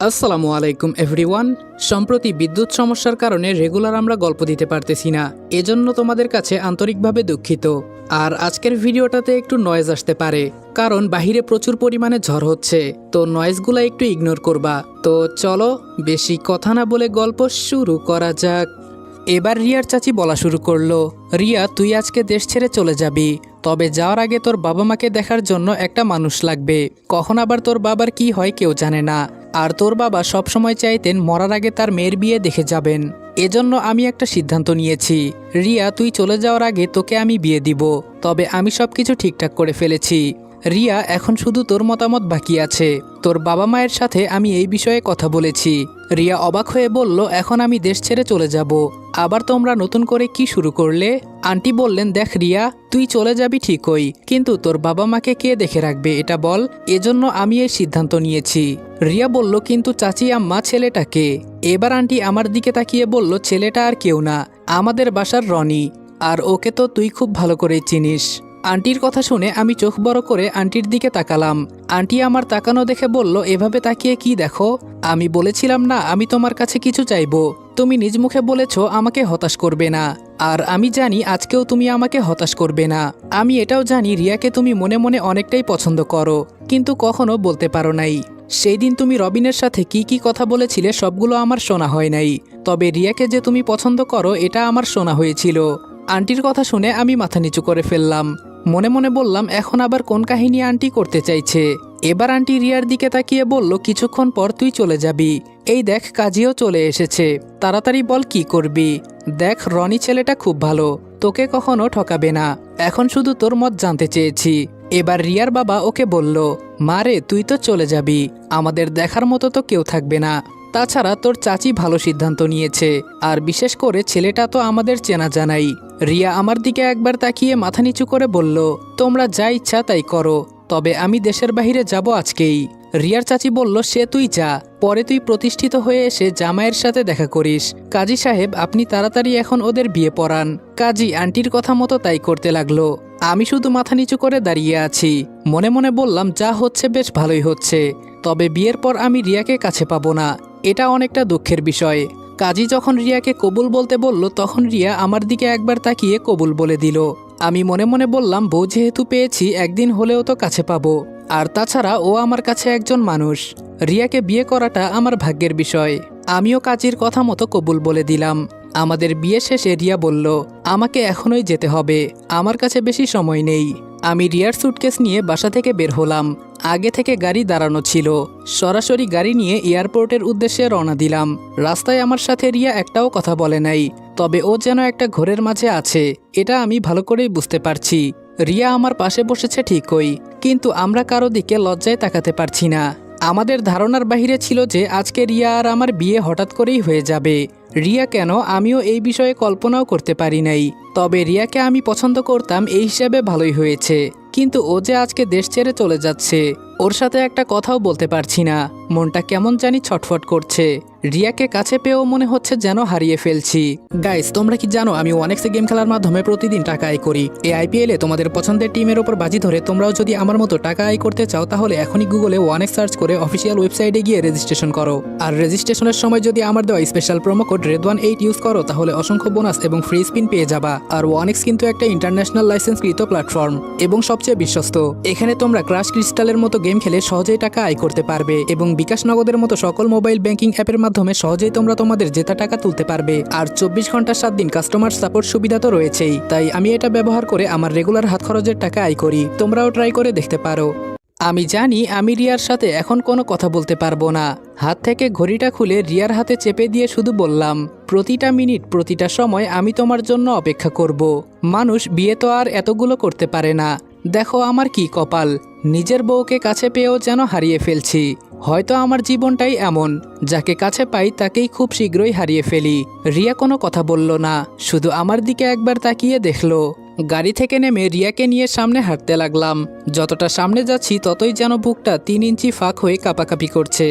আসসালামু আলাইকুম এভরিওয়ান। সম্প্রতি বিদ্যুৎ সমস্যার কারণে রেগুলার আমরা গল্প দিতে পারতেছি না, এজন্য তোমাদের কাছে আন্তরিকভাবে দুঃখিত। আর আজকের ভিডিওটাতে একটু নয়েজ আসতে পারে, কারণ বাহিরে প্রচুর পরিমাণে ঝড় হচ্ছে, তো নয়েজগুলো একটু ইগনোর করবা। তো চলো বেশি কথা না বলে গল্প শুরু করা যাক। এবার রিয়ার চাচি বলা শুরু করলো, রিয়া তুই আজকে দেশ ছেড়ে চলে যাবি, তবে যাওয়ার আগে তোর বাবা মাকে দেখার জন্য একটা মানুষ লাগবে। কখন আবার তোর বাবার কি হয় কেউ জানে না, আর তোর বাবা সবসময় চাইতেন মরার আগে তার মেয়ের বিয়ে দেখে যাবেন। এজন্য আমি একটা সিদ্ধান্ত নিয়েছি, রিয়া তুই চলে যাওয়ার আগে তোকে আমি বিয়ে দিব, তবে আমি সবকিছু ঠিকঠাক করে ফেলেছি। রিয়া এখন শুধু তোর মতামত বাকি আছে। তোর বাবা মায়ের সাথে আমি এই বিষয়ে কথা বলেছি। রিয়া অবাক হয়ে বলল, এখন আমি দেশ ছেড়ে চলে যাব, আবার তোমরা নতুন করে কি শুরু করলে? আন্টি বললেন, দেখ রিয়া, তুই চলে যাবি ঠিকই, কিন্তু তোর বাবা মাকে কে দেখে রাখবে এটা বল, এজন্য আমি এই সিদ্ধান্ত নিয়েছি। রিয়া বলল, কিন্তু চাচি আম্মা ছেলেটাকে? এবার আন্টি আমার দিকে তাকিয়ে বলল, ছেলেটা আর কেউ না, আমাদের বাসার রনি, আর ওকে তো তুই খুব ভালো করেই চিনিস। আন্টির কথা শুনে আমি চোখ বড় করে আন্টির দিকে তাকালাম। আন্টি আমার তাকানো দেখে বলল, এভাবে তাকিয়ে কি দেখো? আমি বলেছিলাম না আমি তোমার কাছে কিছু চাইবো? তুমি নিজ মুখে বলেছ আমাকে হতাশ করবে না, আর আমি জানি আজকেও তুমি আমাকে হতাশ করবে না। আমি এটাও জানি রিয়াকে তুমি মনে মনে অনেকটাই পছন্দ করো, কিন্তু কখনো বলতে পারো নাই। সেই দিন তুমি রবিনের সাথে কি কি কথা বলেছিলে সবগুলো আমার শোনা হয় নাই, তবে রিয়াকে যে তুমি পছন্দ করো এটা আমার শোনা হয়েছিল। আন্টির কথা শুনে আমি মাথা নিচু করে ফেললাম। মনে মনে বললাম, এখন আবার কোন কাহিনী আন্টি করতে চাইছে? এবার আন্টি রিয়ার দিকে তাকিয়ে বলল, কিছুক্ষণ পর তুই চলে যাবি, এই দেখ কাজীও চলে এসেছে, তাড়াতাড়ি বল কি করবি। দেখ রনি ছেলেটা খুব ভালো, তোকে কখনো ঠকাবে না, এখন শুধু তোর মত জানতে চেয়েছি। এবার রিয়ার বাবা ওকে বলল, মারে তুই তো চলে যাবি, আমাদের দেখার মতো তো কেউ থাকবে না, তাছাড়া তোর চাচি ভালো সিদ্ধান্ত নিয়েছে, আর বিশেষ করে ছেলেটা তো আমাদের চেনা জানাই। রিয়া আমার দিকে একবার তাকিয়ে মাথা নিচু করে বলল, তোমরা যা ইচ্ছা তাই করো, তবে আমি দেশের বাহিরে যাব আজকেই। রিয়ার চাচি বলল, সে তুই যা, পরে তুই প্রতিষ্ঠিত হয়ে এসে জামাইয়ের সাথে দেখা করিস। কাজী সাহেব আপনি তাড়াতাড়ি এখন ওদের বিয়ে পড়ান। কাজী আন্টির কথা মতো তাই করতে লাগলো। আমি শুধু মাথা নিচু করে দাঁড়িয়ে আছি। মনে মনে বললাম, যা হচ্ছে বেশ ভালোই হচ্ছে, তবে বিয়ের পর আমি রিয়াকে কাছে পাবো না, এটা অনেকটা দুঃখের বিষয়। কাজী যখন রিয়াকে কবুল বলতে বলল, তখন রিয়া আমার দিকে একবার তাকিয়ে কবুল বলে দিল। আমি মনে মনে বললাম, বউ যেহেতু পেয়েছি একদিন হলেও তো কাছে পাবো, আর তাছাড়া ও আমার কাছে একজন মানুষ, রিয়াকে বিয়ে করাটা আমার ভাগ্যের বিষয়। আমিও কাজীর কথা মতো কবুল বলে দিলাম। আমাদের বিয়ে শেষে রিয়া বলল, আমাকে এখনই যেতে হবে, আমার কাছে বেশি সময় নেই। আমি রিয়ার সুটকেস নিয়ে বাসা থেকে বের হলাম। আগে থেকে গাড়ি দাঁড়ানো ছিল, সরাসরি গাড়ি নিয়ে এয়ারপোর্টের উদ্দেশ্যে রওনা দিলাম। রাস্তায় আমার সাথে রিয়া একটাও কথা বলে নাই, তবে ও যেন একটা ঘোরের মাঝে আছে, এটা আমি ভালো করেই বুঝতে পারছি। রিয়া আমার পাশে বসেছে ঠিকই, কিন্তু আমরা কারো দিকে লজ্জায় তাকাতে পারছি না। আমাদের ধারণার বাহিরে ছিল যে আজকে রিয়া আর আমার বিয়ে হঠাৎ করেই হয়ে যাবে। রিয়া কেন, আমিও এই বিষয়ে কল্পনাও করতে পারি নাই, তবে রিয়াকে আমি পছন্দ করতাম এই হিসাবে ভালোই হয়েছে। কিন্তু ও যে আজকে দেশ ছেড়ে চলে যাচ্ছে, ওর সাথে একটা কথাও বলতে পারছি না, মনটা কেমন জানি ছটফট করছে। রিয়াকে কাছে পেয়েও মনে হচ্ছে যেন হারিয়ে ফেলছি। গাইস, তোমরা কি জানো আমি ওয়ানেক্সে গেম খেলার মাধ্যমে প্রতিদিন টাকা আয় করি? এই আইপিএলে তোমাদের পছন্দের টিমের ওপর বাজি ধরে তোমরাও যদি আমার মতো টাকা আয় করতে চাও, তাহলে এখনই গুগলে ওয়ানেক্স সার্চ করে অফিসিয়াল ওয়েবসাইটে গিয়ে রেজিস্ট্রেশন করো। আর রেজিস্ট্রেশনের সময় যদি আমার দেওয়া special promo code RED18 use করো, তাহলে অসংখ্য বোনাস এবং ফ্রি স্পিন পেয়ে যাবা। আর ওয়ানেক্স কিন্তু একটা ইন্টারন্যাশনাল লাইসেন্সকৃত প্ল্যাটফর্ম এবং সবচেয়ে বিশ্বস্ত। এখানে তোমরা ক্রাশ ক্রিস্টালের মতো গেম খেলে সহজেই টাকা আয় করতে পারবে, এবং বিকাশ নগদের মতো সকল মোবাইল ব্যাংকিং অ্যাপের মাধ্যমে সহজেই তোমরা তোমাদের জেতা টাকা তুলতে পারবে। আর 24 ঘন্টা 7 দিন কাস্টমার সাপোর্ট সুবিধা তো রয়েছেই, তাই আমি এটা ব্যবহার করে আমার রেগুলার হাত খরচের টাকা আয় করি। তোমরাও ট্রাই করে দেখতে পারো। আমি জানি আমি রিয়ার সাথে এখন কোনো কথা বলতে পারবো না। হাত থেকে ঘড়িটা খুলে রিয়ার হাতে চেপে দিয়ে শুধু বললাম, প্রতিটা মিনিট প্রতিটা সময় আমি তোমার জন্য অপেক্ষা করব। মানুষ বিয়ে তো আর এতগুলো করতে পারে না। দেখো আমার কি কপাল, নিজের বউকে কাছে পেয়েও যেন হারিয়ে ফেলছি। হয়তো আমার জীবনটাই এমন, যাকে কাছে পাই তাকেই খুব শীঘ্রই হারিয়ে ফেলি। রিয়া কোনো কথা বলল না, শুধু আমার দিকে একবার তাকিয়ে দেখলো। গাড়ি থেকে নেমে রিয়াকে নিয়ে সামনে হাঁটতে লাগলাম। যতটা সামনে যাচ্ছি ততই যেন বুকটা 3 ইঞ্চি ফাঁক হয়ে কাঁপাকাঁপি করছে।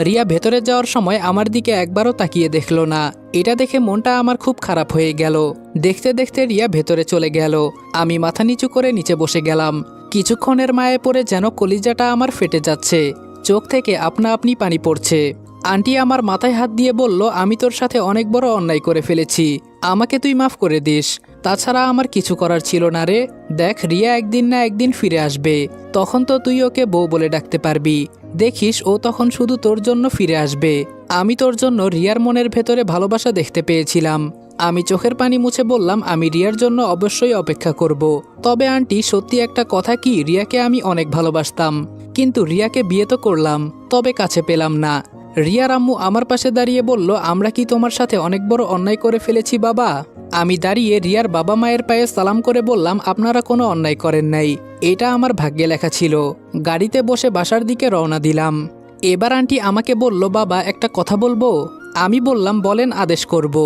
রিয়া ভেতরে যাওয়ার সময় আমার দিকে একবারও তাকিয়ে দেখলো না। এটা দেখে মনটা আমার খুব খারাপ হয়ে গেল। দেখতে দেখতে রিয়া ভেতরে চলে গেল। আমি মাথা নিচু করে নিচে বসে গেলাম। কিছুক্ষণের মায়ে পড়ে যেন কলিজাটা আমার ফেটে যাচ্ছে, চোখ থেকে আপনা আপনি পানি পড়ছে। আন্টি আমার মাথায় হাত দিয়ে বলল, আমি তোর সাথে অনেক বড় অন্যায় করে ফেলেছি, আমাকে তুই মাফ করে দিস। তাছাড়া আমার কিছু করার ছিল না রে। দেখ, রিয়া একদিন না একদিন ফিরে আসবে, তখন তো তুই ওকে বউ বলে ডাকতে পারবি। দেখিস ও তখন শুধু তোর জন্য ফিরে আসবে। আমি তোর জন্য রিয়ার মনের ভেতরে ভালোবাসা দেখতে পেয়েছিলাম। আমি চোখের পানি মুছে বললাম, আমি রিয়ার জন্য অবশ্যই অপেক্ষা করব। তবে আন্টি, সত্যি একটা কথা কি, রিয়াকে আমি অনেক ভালোবাসতাম, কিন্তু রিয়াকে বিয়ে তো করলাম, তবে কাছে পেলাম না। রিয়ার আম্মু আমার পাশে দাঁড়িয়ে বলল, আমরা কি তোমার সাথে অনেক বড় অন্যায় করে ফেলেছি বাবা? আমি দাঁড়িয়ে রিয়ার বাবা মায়ের পায়ে সালাম করে বললাম, আপনারা কোনো অন্যায় করেন নাই, এটা আমার ভাগ্যে লেখা ছিল। গাড়িতে বসে বাসার দিকে রওনা দিলাম। এবার আন্টি আমাকে বলল, বাবা একটা কথা বলবো? আমি বললাম, বলেন, আদেশ করব।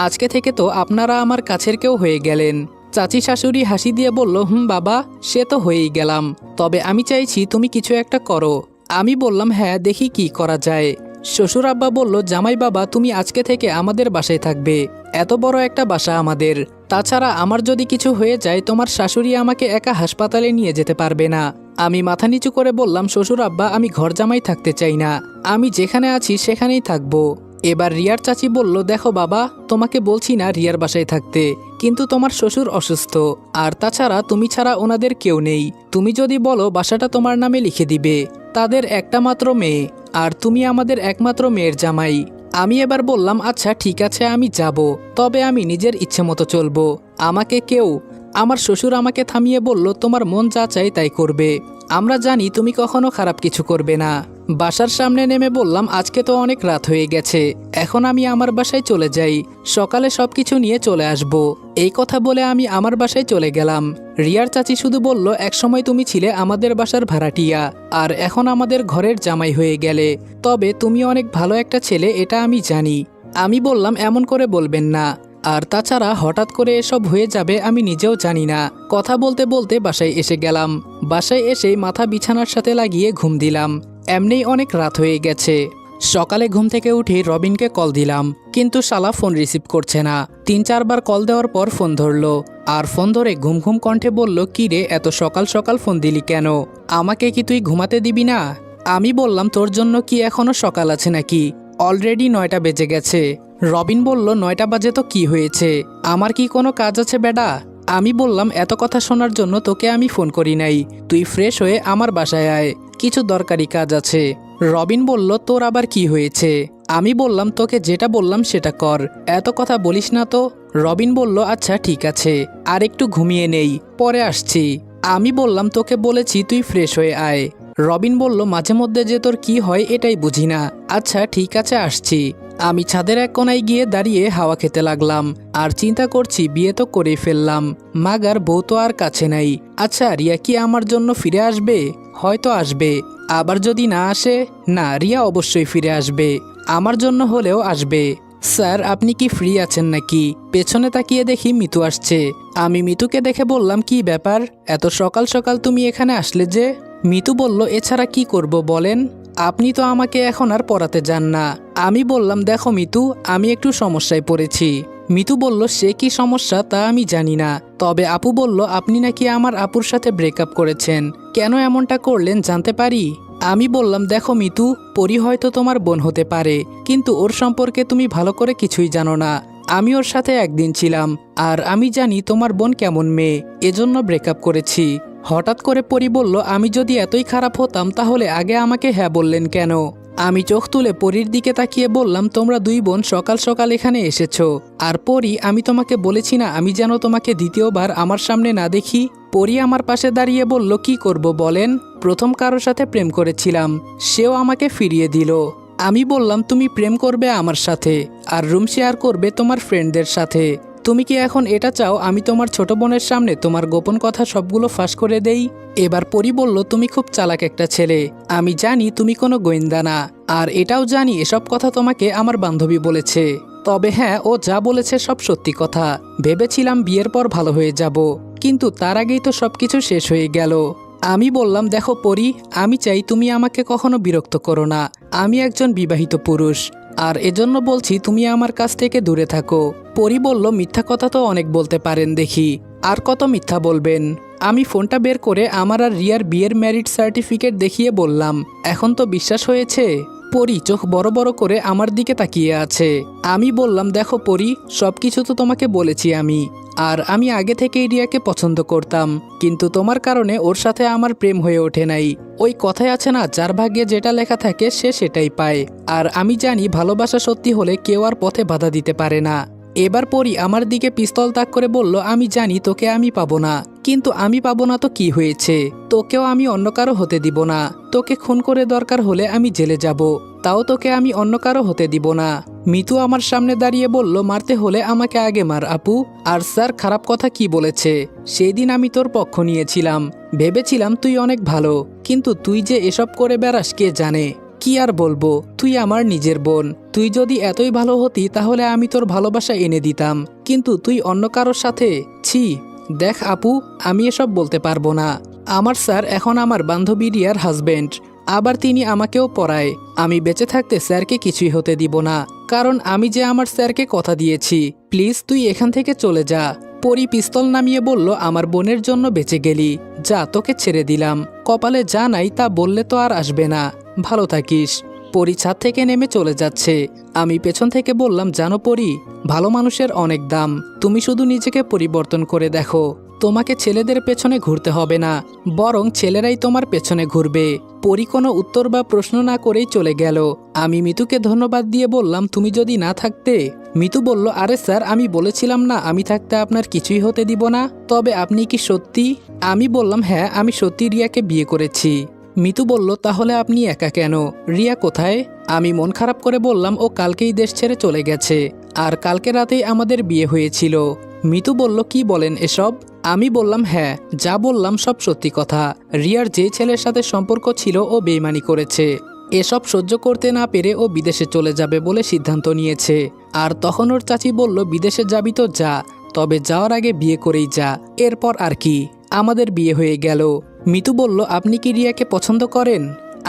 আজকে থেকে তো আপনারা আমার কাছের কেউ হয়ে গেলেন। চাচি শাশুড়ি হাসি দিয়ে বলল, বাবা, সে তো হয়েই গেলাম, তবে আমি চাইছি তুমি কিছু একটা করো। আমি বললাম, হ্যাঁ, দেখি কি করা যায়। শ্বশুর আব্বা বলল, জামাই বাবা, তুমি আজকে থেকে আমাদের বাসায় থাকবে, এত বড় একটা বাসা আমাদের। তাছাড়া আমার যদি কিছু হয়ে যায়, তোমার শাশুড়ি আমাকে একা হাসপাতালে নিয়ে যেতে পারবে না। আমি মাথা নিচু করে বললাম, শ্বশুর আব্বা, আমি ঘর জামাই থাকতে চাই না, আমি যেখানে আছি সেখানেই থাকবো। এবার রিয়ার চাচি বলল, দেখো বাবা, তোমাকে বলছি না রিয়ার বাসায় থাকতে, কিন্তু তোমার শ্বশুর অসুস্থ, আর তাছাড়া তুমি ছাড়া ওনাদের কেউ নেই। তুমি যদি বলো বাসাটা তোমার নামে লিখে দিবে। তাদের একটা মাত্র মেয়ে, আর তুমি আমাদের একমাত্র মেয়ের জামাই। আমি এবার বললাম, আচ্ছা ঠিক আছে, আমি যাব, তবে আমি নিজের ইচ্ছে মতো চলবো, আমাকে কেউ। আমার শ্বশুর আমাকে থামিয়ে বলল, তোমার মন যা চাই তাই করবে, আমরা জানি তুমি কখনো খারাপ কিছু করবে না। বাসার সামনে নেমে বললাম, আজকে তো অনেক রাত হয়ে গেছে, এখন আমি আমার বাসায় চলে যাই, সকালে সবকিছু নিয়ে চলে আসব। এই কথা বলে আমি আমার বাসায় চলে গেলাম। রিয়ার চাচি শুধু বলল, একসময় তুমি ছিলে আমাদের বাসার ভাড়াটিয়া, আর এখন আমাদের ঘরের জামাই হয়ে গেলে, তবে তুমি অনেক ভালো একটা ছেলে, এটা আমি জানি। আমি বললাম, এমন করে বলবেন না, আর তাছাড়া হঠাৎ করে এসব হয়ে যাবে আমি নিজেও জানি না। কথা বলতে বলতে বাসায় এসে গেলাম। বাসায় এসে মাথা বিছানার সাথে লাগিয়ে ঘুম দিলাম। এমনিই অনেক রাত হয়ে গেছে। সকালে ঘুম থেকে উঠে রবিনকে কল দিলাম, কিন্তু শালা ফোন রিসিভ করছে না। 3-4 বার কল দেওয়ার পর ফোন ধরলো, আর ফোন ধরে ঘুম ঘুম কণ্ঠে বলল, কি রে, এত সকাল সকাল ফোন দিলি কেন? আমাকে কি তুই ঘুমাতে দিবি না? আমি বললাম, তোর জন্য কি এখনো সকাল আছে নাকি? অলরেডি 9টা বেজে গেছে। রবিন বলল, 9টা বাজে তো কি হয়েছে, আমার কি কোনো কাজ আছে বেডা? আমি বললাম, এত কথা শোনার জন্য তোকে আমি ফোন করি নাই, তুই ফ্রেশ হয়ে আমার বাসায় আয়, কিছু দরকারি কাজ আছে। রবিন বলল, তোর আবার কি হয়েছে? আমি বললাম, তোকে যেটা বললাম সেটা কর, এত কথা বলিস না তো। রবিন বলল, আচ্ছা ঠিক আছে, আর একটু ঘুমিয়ে নেই, পরে আসছি। আমি বললাম, তোকে বলেছি তুই ফ্রেশ হয়ে আয়। রবিন বলল, মাঝে মধ্যে যে তোর কি হয় এটাই বুঝি না। আচ্ছা ঠিক আছে, আসছি। আমি ছাদের এক কোনায় গিয়ে দাঁড়িয়ে হাওয়া খেতে লাগলাম, আর চিন্তা করছি, বিয়ে তো করেই ফেললাম, মাগার বউ তো আর কাছে নাই। আচ্ছা, রিয়া কি আমার জন্য ফিরে আসবে? হয়তো আসবে, আবার যদি না আসে, না, রিয়া অবশ্যই ফিরে আসবে, আমার জন্য হলেও আসবে। স্যার, আপনি কি ফ্রি আছেন নাকি? পেছনে তাকিয়ে দেখি মিতু আসছে। আমি মিতুকে দেখে বললাম, কি ব্যাপার, এত সকাল সকাল তুমি এখানে আসলে যে? মিতু বলল, এছাড়া কি করব বলেন, আপনি তো আমাকে এখন আর পড়াতে যান না। আমি বললাম, দেখো মিতু, আমি একটু সমস্যায় পড়েছি। মিতু বলল, সে কি সমস্যা তা আমি জানি না, তবে আপু বলল, আপনি নাকি আমার আপুর সাথে ব্রেকআপ করেছেন, কেন এমনটা করলেন জানতে পারি? আমি বললাম, দেখো মিতু, পরি হয়তো তোমার বোন হতে পারে, কিন্তু ওর সম্পর্কে তুমি ভালো করে কিছুই জানো না। আমি ওর সাথে একদিন ছিলাম, আর আমি জানি তোমার বোন কেমন মেয়ে, এজন্য ব্রেকআপ করেছি। হঠাৎ করে পরি বলল, আমি যদি এতই খারাপ হতাম তাহলে আগে আমাকে হ্যাঁ বললেন কেন? আমি চোখ তুলে পরির দিকে তাকিয়ে বললাম, তোমরা দুই বোন সকাল সকাল এখানে এসেছো, আর পরি, আমি তোমাকে বলেছি না আমি যেন তোমাকে দ্বিতীয়বার আমার সামনে না দেখি? পরি আমার পাশে দাঁড়িয়ে বলল, কি করব বলেন, প্রথম কারোর সাথে প্রেম করেছিলাম, সেও আমাকে ফিরিয়ে দিল। আমি বললাম, তুমি প্রেম করবে আমার সাথে, আর রুম শেয়ার করবে তোমার ফ্রেন্ডদের সাথে, তুমি কি এখন এটা চাও আমি তোমার ছোট বোনের সামনে তোমার গোপন কথা সবগুলো ফাঁস করে দেই? এবার পরি বলল, তুমি খুব চালাক একটা ছেলে, আমি জানি তুমি কোনো গোয়েন্দা না, আর এটাও জানি এসব কথা তোমাকে আমার বান্ধবী বলেছে। তবে হ্যাঁ, ও যা বলেছে সব সত্যি কথা, ভেবেছিলাম বিয়ের পর ভালো হয়ে যাব, কিন্তু তার আগেই তো সবকিছু শেষ হয়ে গেল। আমি বললাম, দেখো পরি, আমি চাই তুমি আমাকে কখনো বিরক্ত করো না, আমি একজন বিবাহিত পুরুষ, আর এজন্য বলছি তুমি আমার কাছ থেকে দূরে থাকো। পরি বলল, মিথ্যা কথা তো অনেক বলতে পারেন দেখি, আর কত মিথ্যা বলবেন? আমি ফোনটা বের করে আমার আর রিয়ার বিয়ের ম্যারিড সার্টিফিকেট দেখিয়ে বললাম, এখন তো বিশ্বাস হয়েছে? পরি চোখ বড় বড় করে আমার দিকে তাকিয়ে আছে। আমি বললাম, দেখো পরি, সবকিছু তো তোমাকে বলেছি আমি। আর আমি আগে থেকেই রিয়াকে পছন্দ করতাম, কিন্তু তোমার কারণে ওর সাথে আমার প্রেম হয়ে ওঠে নাই। ওই কথায় আছে না, যার ভাগ্যে যেটা লেখা থাকে সে সেটাই পায়। আর আমি জানি ভালোবাসা সত্যি হলে কেউ আর পথে বাধা দিতে পারে না। এবার পরি আমার দিকে পিস্তল তাক করে বলল, আমি জানি তোকে আমি পাবো না, কিন্তু আমি পাবো না তো কি হয়েছে, তোকেও আমি অন্য কারো হতে দিব না। তোকে খুন করে দরকার হলে আমি জেলে যাব, তাও তোকে আমি অন্য কারো হতে দিব না। মিতু আমার সামনে দাঁড়িয়ে বলল, মারতে হলে আমাকে আগে মার আপু। আর স্যার খারাপ কথা কি বলেছে? সেই দিন আমি তোর পক্ষ নিয়েছিলাম, ভেবেছিলাম তুই অনেক ভালো, কিন্তু তুই যে এসব করে বেড়াস কে জানে। কি আর বলবো, তুই আমার নিজের বোন। তুই যদি এতই ভালো হতি তাহলে আমি তোর ভালোবাসা এনে দিতাম, কিন্তু তুই অন্য কারোর সাথে। ছি। দেখ আপু, আমি এসব বলতে পারবো না। আমার স্যার এখন আমার বান্ধবী রিয়ার হাজবেন্ড, আবার তিনি আমাকেও পড়ায়। আমি বেঁচে থাকতে স্যারকে কিছুই হতে দিব না, কারণ আমি যে আমার স্যারকে কথা দিয়েছি। প্লিজ তুই এখান থেকে চলে যা। পরি পিস্তল নামিয়ে বলল, আমার বোনের জন্য বেঁচে গেলি, যা তোকে ছেড়ে দিলাম। কপালে যা নাই তা বললে তো আর আসবে না। ভালো থাকিস। পরি ছাদ থেকে নেমে চলে যাচ্ছে। আমি পেছন থেকে বললাম, জানো পরি, ভালো মানুষের অনেক দাম। তুমি শুধু নিজেকে পরিবর্তন করে দেখো, তোমাকে ছেলেদের পেছনে ঘুরতে হবে না, বরং ছেলেরাই তোমার পেছনে ঘুরবে। পরি কোনো উত্তর বা প্রশ্ন না করেই চলে গেল। আমি মিতুকে ধন্যবাদ দিয়ে বললাম, তুমি যদি না থাকতে। মিতু বলল, আরে স্যার, আমি বলেছিলাম না আমি থাকতে আপনার কিছুই হতে দিব না। তবে আপনি কি সত্যি? আমি বললাম, হ্যাঁ, আমি সত্যি রিয়াকে বিয়ে করেছি। মিতু বলল, তাহলে আপনি একা কেন? রিয়া কোথায়? আমি মন খারাপ করে বললাম, ও কালকেই দেশ ছেড়ে চলে গেছে, আর কালকে রাতেই আমাদের বিয়ে হয়েছিল। মিতু বলল, কি বলেন এসব? আমি বললাম, হ্যাঁ, যা বললাম সব সত্যি কথা। রিয়ার যে ছেলের সাথে সম্পর্ক ছিল ও বেইমানি করেছে। এসব সহ্য করতে না পেরে ও বিদেশে চলে যাবে বলে সিদ্ধান্ত নিয়েছে। আর তখন ওর চাচি বলল, বিদেশে যাবি তো যা, তবে যাওয়ার আগে বিয়ে করেই যা। এরপর আর কি, আমাদের বিয়ে হয়ে গেল। মিতু বলল, আপনি কি রিয়াকে পছন্দ করেন?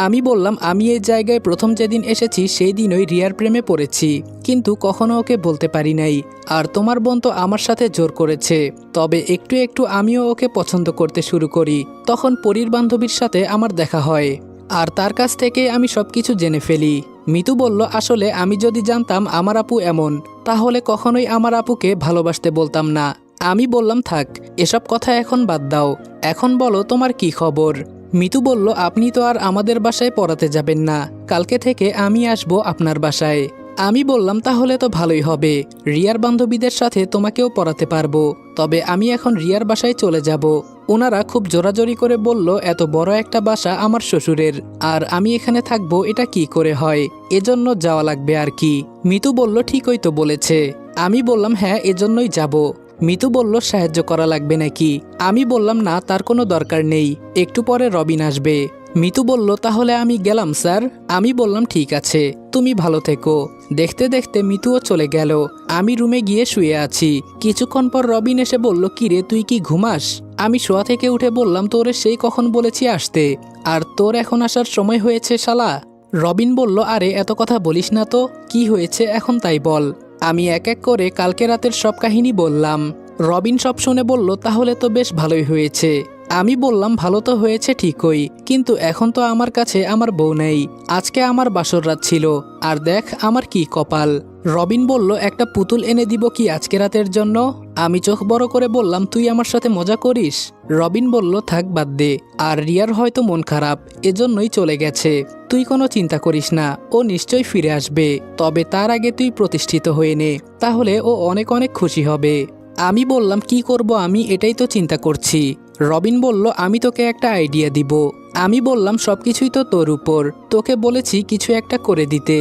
আমি বললাম, আমি এই জায়গায় প্রথম যেদিন এসেছি সেই দিনই রিয়ার প্রেমে পড়েছি, কিন্তু কখনো ওকে বলতে পারি নাই। আর তোমার বোন তো আমার সাথে জোর করেছে। তবে একটু একটু আমিও ওকে পছন্দ করতে শুরু করি। তখন পরীর বান্ধবীর সাথে আমার দেখা হয়, আর তার কাছ থেকে আমি সবকিছু জেনে ফেলি। মিতু বলল, আসলে আমি যদি জানতাম আমার আপু এমন, তাহলে কখনোই আমার আপুকে ভালোবাসতে বলতাম না। আমি বললাম, থাক, এসব কথা এখন বাদ দাও, এখন বলো তোমার কি খবর। মিতু বলল, আপনি তো আর আমাদের বাসায় পড়াতে যাবেন না, কালকে থেকে আমি আসব আপনার বাসায়। আমি বললাম, তাহলে তো ভালোই হবে, রিয়ার বান্ধবীদের সাথে তোমাকেও পড়াতে পারবো। তবে আমি এখন রিয়ার বাসায় চলে যাব। ওনারা খুব জোরাজোরি করে বলল, এত বড় একটা বাসা আমার শ্বশুরের, আর আমি এখানে থাকবো, এটা কি করে হয়, এজন্য যাওয়া লাগবে আর কি। মিতু বলল, ঠিকই তো বলেছে। আমি বললাম, হ্যাঁ, এজন্যই যাব। মিতু বলল, সাহায্য করা লাগবে নাকি? আমি বললাম, না, তার কোনো দরকার নেই, একটু পরে রবিন আসবে। মিতু বলল, তাহলে আমি গেলাম স্যার। আমি বললাম, ঠিক আছে, তুমি ভালো থেকো। দেখতে দেখতে মিতুও চলে গেল। আমি রুমে গিয়ে শুয়ে আছি। কিছুক্ষণ পর রবিন এসে বলল, কিরে, তুই কি ঘুমাস? আমি শোয়া থেকে উঠে বললাম, তোরে সেই কখন বলেছি আসতে, আর তোর এখন আসার সময় হয়েছে শালা। রবিন বলল, আরে এত কথা বলিস না তো, কি হয়েছে এখন তাই বল। আমি এক এক করে কালকে রাতের সব কাহিনী বললাম। রবিন সব শুনে বলল, তাহলে তো বেশ ভালোই হয়েছে। আমি বললাম, ভালো তো হয়েছে ঠিকই, কিন্তু এখন তো আমার কাছে আমার বউ নেই। আজকে আমার বাসর রাত ছিল, আর দেখ আমার কি কপাল। রবিন বলল, একটা পুতুল এনে দিব কি আজকে রাতের জন্য? আমি চোখ বড় করে বললাম, তুই আমার সাথে মজা করিস? রবিন বলল, থাক, বাদ দে। আর রিয়ার হয়তো মন খারাপ, এজন্যই চলে গেছে। তুই কোনো চিন্তা করিস না, ও নিশ্চয়ই ফিরে আসবে। তবে তার আগে তুই প্রতিষ্ঠিত হয়ে নে, তাহলে ও অনেক অনেক খুশি হবে। আমি বললাম, কি করব আমি, এটাই তো চিন্তা করছি। রবিন বলল, আমি তোকে একটা আইডিয়া দিব। আমি বললাম, সবকিছুই তো তোর উপর, তোকে বলেছি কিছু একটা করে দিতে।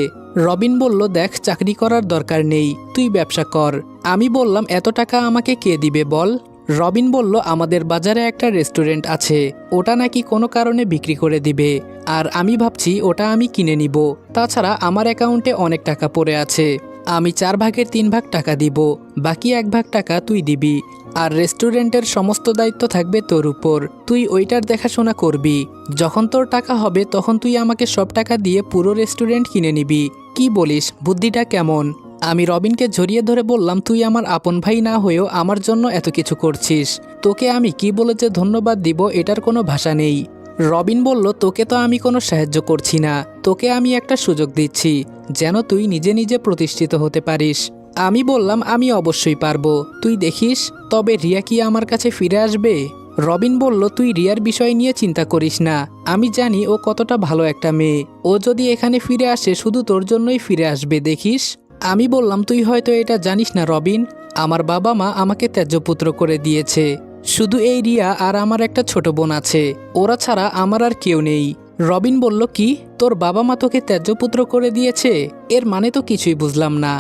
রবিন বলল, দেখ, চাকরি করার দরকার নেই, তুই ব্যবসা কর। আমি বললাম, এত টাকা আমাকে কে দিবে বল? রবিন বলল, আমাদের বাজারে একটা রেস্টুরেন্ট আছে, ওটা নাকি কোনো কারণে বিক্রি করে দিবে, আর আমি ভাবছি ওটা আমি কিনে নিব। তাছাড়া আমার অ্যাকাউন্টে অনেক টাকা পড়ে আছে, আমি 4 ভাগের 3 ভাগ টাকা দিব, বাকি 1 ভাগ টাকা তুই দিবি। আর রেস্টুরেন্টের সমস্ত দায়িত্ব থাকবে তোর উপর, তুই ওইটার দেখাশোনা করবি। যখন তোর টাকা হবে তখন তুই আমাকে সব টাকা দিয়ে পুরো রেস্টুরেন্ট কিনে নিবি। কি বলিস, বুদ্ধিটা কেমন? আমি রবিনকে জড়িয়ে ধরে বললাম, তুই আমার আপন ভাই না হয়েও আমার জন্য এত কিছু করছিস, তোকে আমি কি বলে যে ধন্যবাদ দিব এটার কোনো ভাষা নেই। রবিন বলল, তোকে তো আমি কোনো সাহায্য করছি না, তোকে আমি একটা সুযোগ দিচ্ছি যেন তুই নিজে নিজে প্রতিষ্ঠিত হতে পারিস। আমি বললাম, আমি অবশ্যই পারবো, তুই দেখিস। তবে রিয়া কি আমার কাছে ফিরে আসবে? রবিন বলল, তুই রিয়ার বিষয় নিয়ে চিন্তা করিস না, আমি জানি ও কতটা ভালো একটা মেয়ে। ও যদি এখানে ফিরে আসে শুধু তোর জন্যই ফিরে আসবে, দেখিস। আমি বললাম, তুই হয়তো এটা জানিস না রবিন, আমার বাবা মা আমাকে ত্যায্যপুত্র করে দিয়েছে। শুধু এই রিয়া আর আমার একটা ছোট বোন আছে, ওরা ছাড়া আমার আর কেউ নেই। রবিন বলল, কি, তোর বাবা মা তোকে ত্যায্যপুত্র করে দিয়েছে? এর মানে তো কিছুই বুঝলাম না।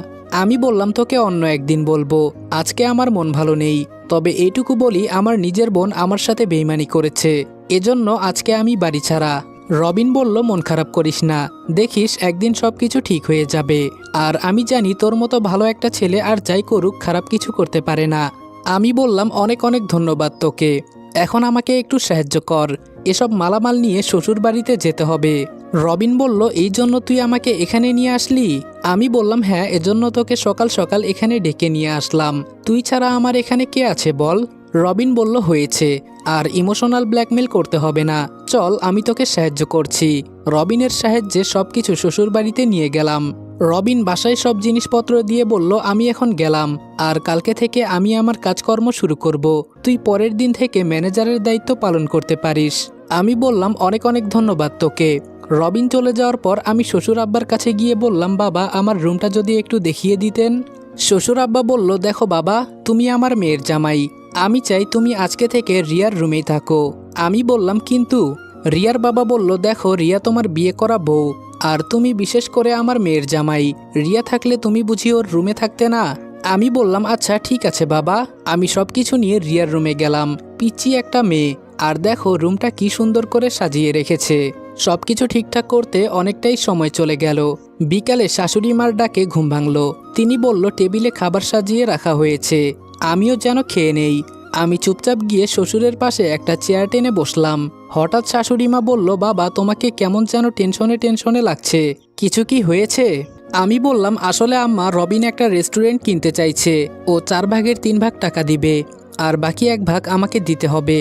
আমি বললাম, তোকে অন্য একদিন বলবো, আজকে আমার মন ভালো নেই। তবে এইটুকু বলি, আমার নিজের বোন আমার সাথে বেইমানি করেছে, এজন্য আজকে আমি বাড়ি ছাড়া। রবিন বলল, মন খারাপ করিস না, দেখিস একদিন সবকিছু ঠিক হয়ে যাবে। আর আমি জানি তোর মতো ভালো একটা ছেলে আর যাই করুক খারাপ কিছু করতে পারে না। আমি বললাম, অনেক অনেক ধন্যবাদ তোকে, এখন আমাকে একটু সাহায্য কর, এসব মালামাল নিয়ে শ্বশুর বাড়িতে যেতে হবে। রবিন বলল, এই জন্য তুই আমাকে এখানে নিয়ে আসলি? আমি বললাম, হ্যাঁ, এজন্য তোকে সকাল সকাল এখানে ডেকে নিয়ে আসলাম, তুই ছাড়া আমার এখানে কে আছে বল? রবিন বলল, হয়েছে, আর ইমোশনাল ব্ল্যাকমেল করতে হবে না, চল আমি তোকে সাহায্য করছি। রবিনের সাহায্যে সবকিছু শ্বশুর বাড়িতে নিয়ে গেলাম। রবিন বাসায় সব জিনিসপত্র দিয়ে বলল, আমি এখন গেলাম, আর কালকে থেকে আমি আমার কাজকর্ম শুরু করব, তুই পরের দিন থেকে ম্যানেজারের দায়িত্ব পালন করতে পারিস। আমি বললাম, অনেক অনেক ধন্যবাদ তোকে। রবিন চলে যাওয়ার পর আমি শ্বশুর আব্বার কাছে গিয়ে বললাম, বাবা, আমার রুমটা যদি একটু দেখিয়ে দিতেন। শ্বশুর আব্বা বলল, দেখো বাবা, তুমি আমার মেয়ের জামাই, আমি চাই তুমি আজকে থেকে রিয়ার রুমেই থাকো। আমি বললাম, কিন্তু? রিয়ার বাবা বলল, দেখো, রিয়া তোমার বিয়ে করা বউ, আর তুমি বিশেষ করে আমার মেয়ের জামাই, রিয়া থাকলে তুমি বুঝি ওর রুমে থাকতে না? আমি বললাম, আচ্ছা ঠিক আছে বাবা। আমি সব কিছু নিয়ে রিয়ার রুমে গেলাম, পিচ্চি একটা মেয়ে, আর দেখো রুমটা কি সুন্দর করে সাজিয়ে রেখেছে। সবকিছু ঠিকঠাক করতে অনেকটাই সময় চলে গেল। বিকালে শাশুড়ি মার ডাকে ঘুম ভাঙল। তিনি বলল, টেবিলে খাবার সাজিয়ে রাখা হয়েছে, আমিও যেন খেয়ে নেই। আমি চুপচাপ গিয়ে শ্বশুরের পাশে একটা চেয়ার টেনে বসলাম। হঠাৎ শাশুড়ি মা বলল, বাবা, তোমাকে কেমন যেন টেনশনে টেনশনে লাগছে, কিছু কি হয়েছে? আমি বললাম, আসলে আম্মা, রবিন একটা রেস্টুরেন্ট কিনতে চাইছে, ও 4 ভাগের 3 ভাগ টাকা দিবে, আর বাকি 1 ভাগ আমাকে দিতে হবে,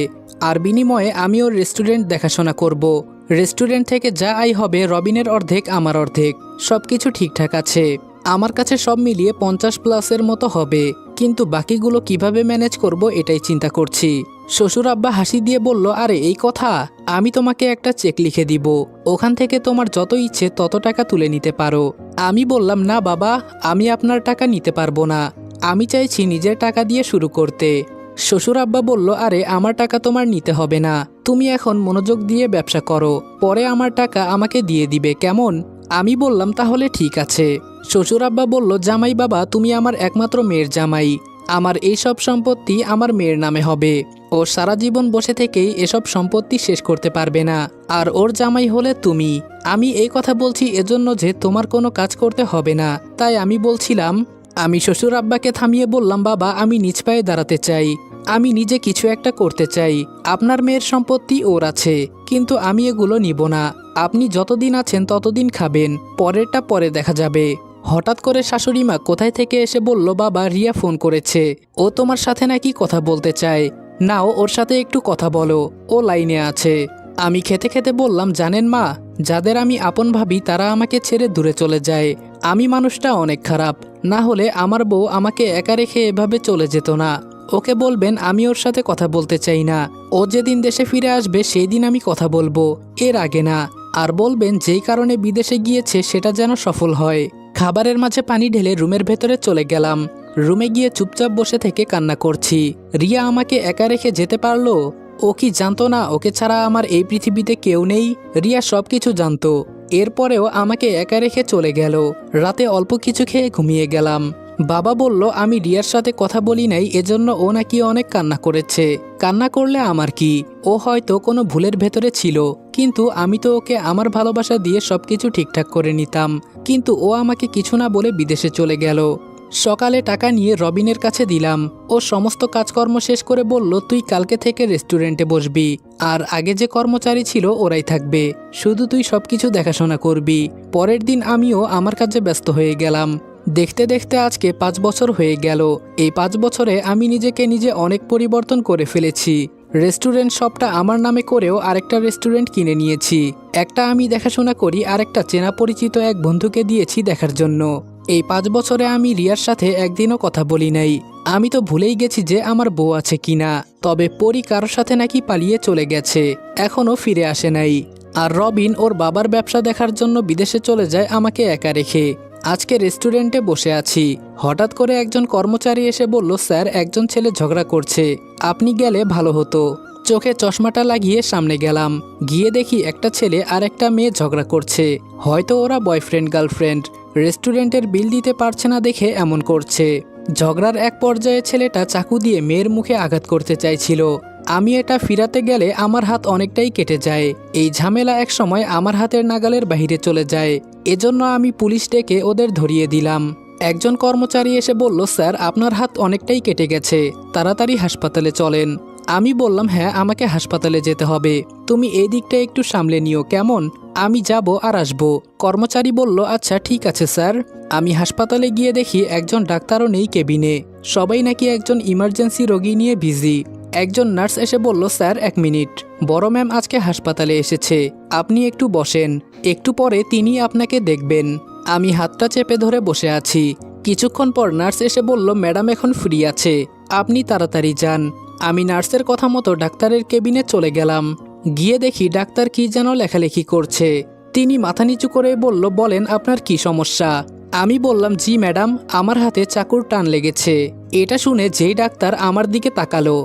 আর বিনিময়ে আমি ওর রেস্টুরেন্ট দেখাশোনা করব। রেস্টুরেন্ট থেকে যা আয় হবে রবিনের অর্ধেক, আমার অর্ধেক, সব কিছু ঠিকঠাক আছে। আমার কাছে সব মিলিয়ে 50+ মতো হবে, কিন্তু বাকিগুলো কিভাবে ম্যানেজ করব এটাই চিন্তা করছি। শ্বশুর আব্বা হাসি দিয়ে বলল, আরে এই কথা, আমি তোমাকে একটা চেক লিখে দিব, ওখান থেকে তোমার যত ইচ্ছে তত টাকা তুলে নিতে পারো। আমি বললাম, না বাবা, আমি আপনার টাকা নিতে পারবো না, আমি চাইছি নিজের টাকা দিয়ে শুরু করতে। শ্বশুর আব্বা বলল, আরে আমার টাকা তোমার নিতে হবে না, তুমি এখন মনোযোগ দিয়ে ব্যবসা করো, পরে আমার টাকা আমাকে দিয়ে দিবে, কেমন? আমি বললাম, তাহলে ঠিক আছে। শ্বশুর আব্বা বলল, জামাই বাবা, তুমি আমার একমাত্র মেয়ের জামাই, আমার এই সব সম্পত্তি আমার মেয়ের নামে হবে, ও সারা জীবন বসে থেকেই এসব সম্পত্তি শেষ করতে পারবে না, আর ওর জামাই হলে তুমি। আমি এই কথা বলছি এজন্য যে তোমার কোনো কাজ করতে হবে না, তাই আমি বলছিলাম। আমি শ্বশুর আব্বাকে থামিয়ে বললাম, বাবা, আমি নিজ পায়ে দাঁড়াতে চাই, আমি নিজে কিছু একটা করতে চাই। আপনার মেয়ের সম্পত্তি ওর আছে, কিন্তু আমি এগুলো নিব না, আপনি যতদিন আছেন ততদিন খাবেন, পরেরটা পরে দেখা যাবে। হঠাৎ করে শাশুড়ি মা কোথায় থেকে এসে বলল, বাবা, রিয়া ফোন করেছে, ও তোমার সাথে নাকি কথা বলতে চায়, নাও ওর সাথে একটু কথা বলো, ও লাইনে আছে। আমি খেতে খেতে বললাম, জানেন মা, যাদের আমি আপন ভাবি তারা আমাকে ছেড়ে দূরে চলে যায়, আমি মানুষটা অনেক খারাপ, না হলে আমার বউ আমাকে একা রেখে এভাবে চলে যেত না। ওকে বলবেন আমি ওর সাথে কথা বলতে চাই না, ও যেদিন দেশে ফিরে আসবে সেই দিন আমি কথা বলবো, এর আগে না। আর বলবেন যেই কারণে বিদেশে গিয়েছে সেটা যেন সফল হয়। খাবারের মাঝে পানি ঢেলে রুমের ভেতরে চলে গেলাম। রুমে গিয়ে চুপচাপ বসে থেকে কান্না করছি। রিয়া আমাকে একা রেখে যেতে পারলো? ও কি জানতো না ওকে ছাড়া আমার এই পৃথিবীতে কেউ নেই? রিয়া সবকিছু জানতো, এরপরেও আমাকে একা রেখে চলে গেল। রাতে অল্প কিছু খেয়ে ঘুমিয়ে গেলাম। বাবা বলল, আমি রিয়ার সাথে কথা বলি নাই, এজন্য ও নাকি অনেক কান্না করেছে। কান্না করলে আমার কি, ও হয়তো কোনো ভুলের ভেতরে ছিল, কিন্তু আমি তো ওকে আমার ভালোবাসা দিয়ে সবকিছু ঠিকঠাক করে নিতাম, কিন্তু ও আমাকে কিছু না বলে বিদেশে চলে গেল। সকালে টাকা নিয়ে রবিনের কাছে দিলাম। ও সমস্ত কাজকর্ম শেষ করে বলল, তুই কালকে থেকে রেস্টুরেন্টে বসবি, আর আগে যে কর্মচারী ছিল ওরাই থাকবে, শুধু তুই সবকিছু দেখাশোনা করবি। পরের দিন আমিও আমার কাজে ব্যস্ত হয়ে গেলাম। দেখতে দেখতে আজকে 5 বছর হয়ে গেল। এই 5 বছরে আমি নিজেকে নিজে অনেক পরিবর্তন করে ফেলেছি। রেস্টুরেন্ট শপটা আমার নামে করেও আরেকটা রেস্টুরেন্ট কিনে নিয়েছি। একটা আমি দেখাশোনা করি, আরেকটা চেনা পরিচিত এক বন্ধুকে দিয়েছি দেখার জন্য। এই 5 বছরে আমি রিয়ার সাথে একদিনও কথা বলি নাই। আমি তো ভুলেই গেছি যে আমার বউ আছে কিনা। তবে পরি কারোর সাথে নাকি পালিয়ে চলে গেছে, এখনও ফিরে আসে নাই। আর রবিন ওর বাবার ব্যবসা দেখার জন্য বিদেশে চলে যায় আমাকে একা রেখে। আজকে রেস্টুরেন্টে বসে আছি, হঠাৎ করে একজন কর্মচারী এসে বলল, স্যার একজন ছেলে ঝগড়া করছে, আপনি গেলে ভালো হতো। চোখে চশমাটা লাগিয়ে সামনে গেলাম, গিয়ে দেখি একটা ছেলে আর একটা মেয়ে ঝগড়া করছে। হয়তো ওরা বয়ফ্রেন্ড গার্লফ্রেন্ড। রেস্টুরেন্টের বিল দিতে পারছে না দেখে এমন করছে। ঝগড়ার এক পর্যায়ে ছেলেটা চাকু দিয়ে মেয়ের মুখে আঘাত করতে চাইছিল। আমি এটা ফিরাতে গেলে আমার হাত অনেকটাই কেটে যায়। এই ঝামেলা এক সময় আমার হাতের নাগালের বাইরে চলে যায়। এজন্য আমি পুলিশ ডেকে ওদের ধরিয়ে দিলাম। একজন কর্মচারী এসে বলল, স্যার আপনার হাত অনেকটাই কেটে গেছে, তাড়াতাড়ি হাসপাতালে চলেন। আমি বললাম, হ্যাঁ আমাকে হাসপাতালে যেতে হবে, তুমি এই দিকটা একটু সামলে নিও কেমন, আমি যাব আর আসবো। কর্মচারী বলল, আচ্ছা ঠিক আছে স্যার। আমি হাসপাতালে গিয়ে দেখি একজন ডাক্তারও নেই কেবিনে, সবাই নাকি একজন ইমার্জেন্সি রোগী নিয়ে বিজি। একজন নার্স এসে বলল, স্যার 1 মিনিট, বড় ম্যাম আজকে হাসপাতালে এসেছে, আপনি একটু বসেন, একটু পরে তিনি আপনাকে দেখবেন। আমি হাতটা চেপে ধরে বসে আছি। কিছুক্ষণ পর নার্স এসে বলল, ম্যাডাম এখন ফ্রি আছে, আপনি তাড়াতাড়ি যান। আমি নার্সের কথা মতো ডাক্তারের কেবিনে চলে গেলাম। গিয়ে দেখি ডাক্তার কি যেন লেখালেখি করছে। তিনি মাথা নিচু করে বলল, বলেন আপনার কি সমস্যা। আমি বললাম, জি ম্যাডাম, আমার হাতে চাকুর টান লেগেছে। এটা শুনে যেই ডাক্তার আমার দিকে তাকালো,